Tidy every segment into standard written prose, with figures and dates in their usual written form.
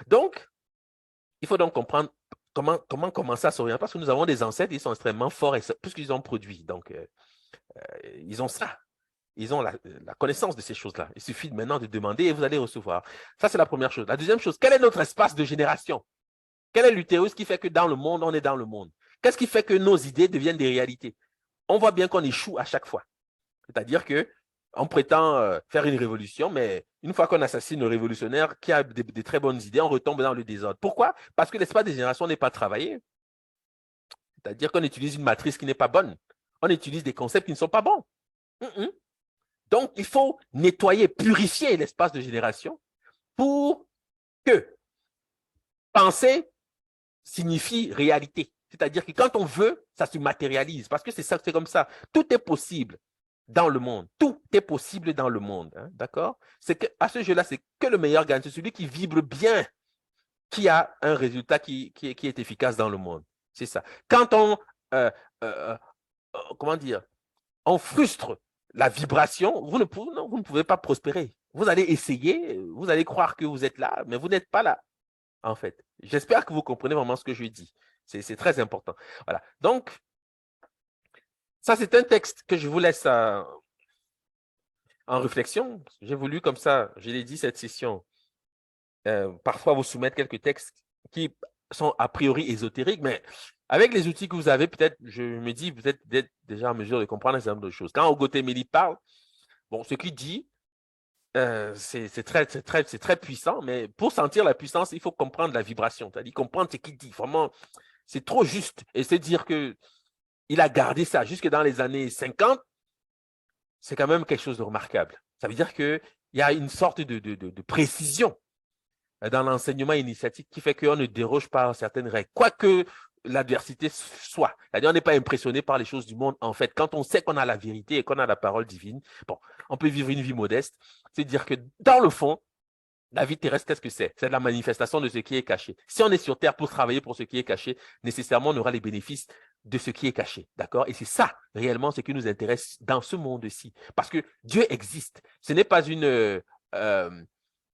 Donc, il faut donc comprendre comment commencer à s'orienter, parce que nous avons des ancêtres, ils sont extrêmement forts, puisqu'ils ont produit. Donc, ils ont ça. Ils ont la connaissance de ces choses-là. Il suffit maintenant de demander et vous allez recevoir. Ça, c'est la première chose. La deuxième chose, quel est notre espace de génération? Quel est l'utérus qui fait que dans le monde, on est dans le monde? Qu'est-ce qui fait que nos idées deviennent des réalités? On voit bien qu'on échoue à chaque fois. C'est-à-dire qu'on prétend faire une révolution, mais une fois qu'on assassine le révolutionnaire qui a des très bonnes idées, on retombe dans le désordre. Pourquoi? Parce que l'espace des générations n'est pas travaillé. C'est-à-dire qu'on utilise une matrice qui n'est pas bonne. On utilise des concepts qui ne sont pas bons. Donc, il faut nettoyer, purifier l'espace de génération pour que penser signifie réalité. C'est-à-dire que quand on veut, ça se matérialise. Parce que c'est comme ça. Tout est possible dans le monde. Tout est possible dans le monde. Hein, d'accord? C'est qu'à ce jeu-là, c'est que le meilleur gagne. C'est celui qui vibre bien, qui a un résultat qui est efficace dans le monde. C'est ça. Quand on, comment dire, on frustre la vibration, vous ne pouvez pas prospérer. Vous allez essayer, vous allez croire que vous êtes là, mais vous n'êtes pas là, en fait. J'espère que vous comprenez vraiment ce que je dis. C'est très important. Voilà. Donc, ça, c'est un texte que je vous laisse en réflexion. J'ai voulu, comme ça, je l'ai dit, cette session, parfois vous soumettre quelques textes qui sont a priori ésotériques, mais avec les outils que vous avez, peut-être, je me dis, peut-être d'être déjà en mesure de comprendre un certain nombre de choses. Quand Ogotemeli parle, bon, ce qu'il dit, c'est très puissant, mais pour sentir la puissance, il faut comprendre la vibration, c'est-à-dire comprendre ce qu'il dit. Vraiment, c'est trop juste. Et c'est dire qu'il a gardé ça jusque dans les années 50, c'est quand même quelque chose de remarquable. Ça veut dire qu'il y a une sorte de précision dans l'enseignement initiatique qui fait qu'on ne déroge pas à certaines règles, quoique l'adversité soit. C'est-à-dire on n'est pas impressionné par les choses du monde. En fait, quand on sait qu'on a la vérité et qu'on a la parole divine, bon, on peut vivre une vie modeste. C'est dire que dans le fond, la vie terrestre, qu'est-ce que c'est? C'est la manifestation de ce qui est caché. Si on est sur Terre pour travailler pour ce qui est caché, nécessairement, on aura les bénéfices de ce qui est caché. D'accord? Et c'est ça, réellement, ce qui nous intéresse dans ce monde-ci. Parce que Dieu existe. Ce n'est pas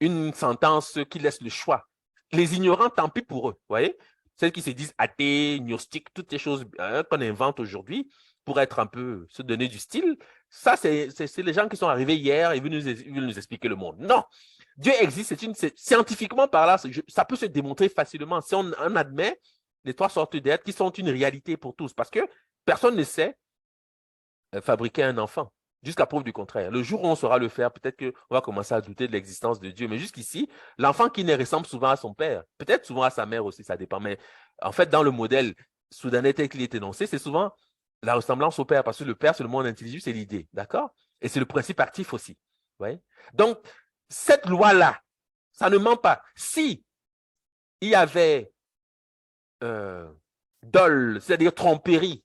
une sentence qui laisse le choix. Les ignorants, tant pis pour eux. Vous voyez? Celles qui se disent athées, gnostiques, toutes ces choses qu'on invente aujourd'hui pour être un peu, se donner du style, ça, c'est les gens qui sont arrivés hier et veulent nous expliquer le monde. Non! Dieu existe, scientifiquement par là, ça peut se démontrer facilement si on admet les trois sortes d'êtres qui sont une réalité pour tous. Parce que personne ne sait fabriquer un enfant, jusqu'à preuve du contraire. Le jour où on saura le faire, peut-être qu'on va commencer à douter de l'existence de Dieu. Mais jusqu'ici, l'enfant qui naît ressemble souvent à son père, peut-être souvent à sa mère aussi, ça dépend. Mais en fait, dans le modèle soudanais tel qu'il est énoncé, c'est souvent la ressemblance au père, parce que le père, c'est le monde intelligent, c'est l'idée. D'accord? Et c'est le principe actif aussi. Ouais? Donc, cette loi-là, ça ne ment pas. Si il y avait dol, c'est-à-dire tromperie,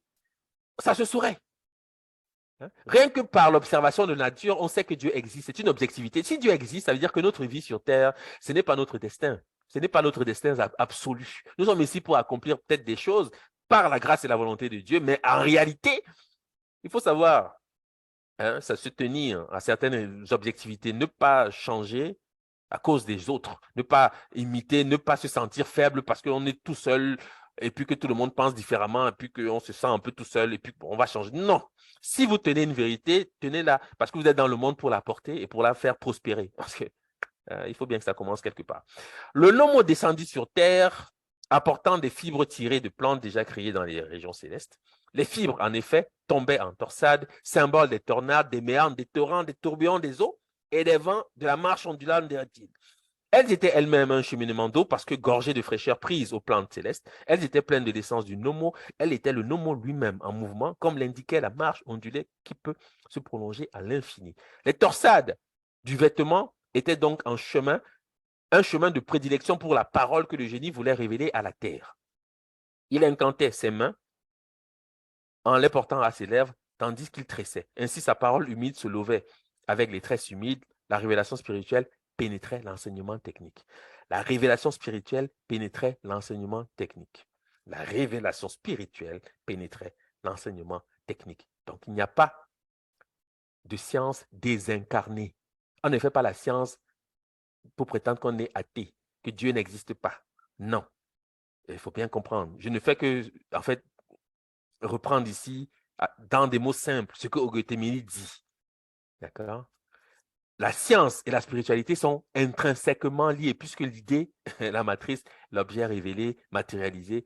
ça se saurait. Rien que par l'observation de la nature, on sait que Dieu existe. C'est une objectivité. Si Dieu existe, ça veut dire que notre vie sur Terre, ce n'est pas notre destin. Ce n'est pas notre destin absolu. Nous sommes ici pour accomplir peut-être des choses par la grâce et la volonté de Dieu, mais en réalité, il faut savoir ça se tenir à certaines objectivités, ne pas changer à cause des autres, ne pas imiter, ne pas se sentir faible parce qu'on est tout seul et puis que tout le monde pense différemment et puis qu'on se sent un peu tout seul et puis on va changer. Non. Si vous tenez une vérité, tenez-la parce que vous êtes dans le monde pour la porter et pour la faire prospérer. Parce que il faut bien que ça commence quelque part. Le Nomo descendit sur terre, apportant des fibres tirées de plantes déjà créées dans les régions célestes. Les fibres, en effet, tombaient en torsade, symbole des tornades, des méandres, des torrents, des tourbillons des eaux et des vents de la marche ondulante des Retiles. Elles étaient elles-mêmes un cheminement d'eau parce que gorgées de fraîcheur prise aux plantes célestes, elles étaient pleines de l'essence du Nomo. Elle était le Nomo lui-même en mouvement, comme l'indiquait la marche ondulée qui peut se prolonger à l'infini. Les torsades du vêtement étaient donc un chemin de prédilection pour la parole que le génie voulait révéler à la terre. Il incantait ses mains en les portant à ses lèvres, tandis qu'il tressait. Ainsi, sa parole humide se levait avec les tresses humides. La révélation spirituelle pénétrait l'enseignement technique. La révélation spirituelle pénétrait l'enseignement technique. La révélation spirituelle pénétrait l'enseignement technique. Donc, il n'y a pas de science désincarnée. On ne fait pas la science pour prétendre qu'on est athée. que Dieu n'existe pas. Non. Il faut bien comprendre. Je ne fais que, en fait, reprendre ici, dans des mots simples, ce que Ogetemini dit. D'accord? La science et la spiritualité sont intrinsèquement liées, puisque l'idée, la matrice, l'objet révélé, matérialisé,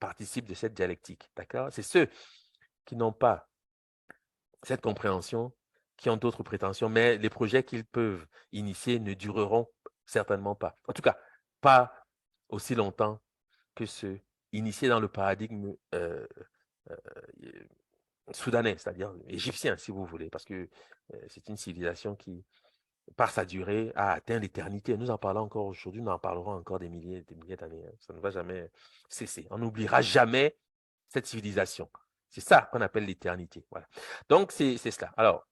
participe de cette dialectique. D'accord? C'est ceux qui n'ont pas cette compréhension, qui ont d'autres prétentions, mais les projets qu'ils peuvent initier ne dureront certainement pas. En tout cas, pas aussi longtemps que ceux initiés dans le paradigme euh, soudanais, c'est-à-dire égyptien, si vous voulez, parce que c'est une civilisation qui, par sa durée, a atteint l'éternité. Nous en parlons encore aujourd'hui, nous en parlerons encore des milliers d'années. Ça ne va jamais cesser. On n'oubliera jamais cette civilisation. C'est ça qu'on appelle l'éternité. Voilà. Donc, c'est cela. Alors,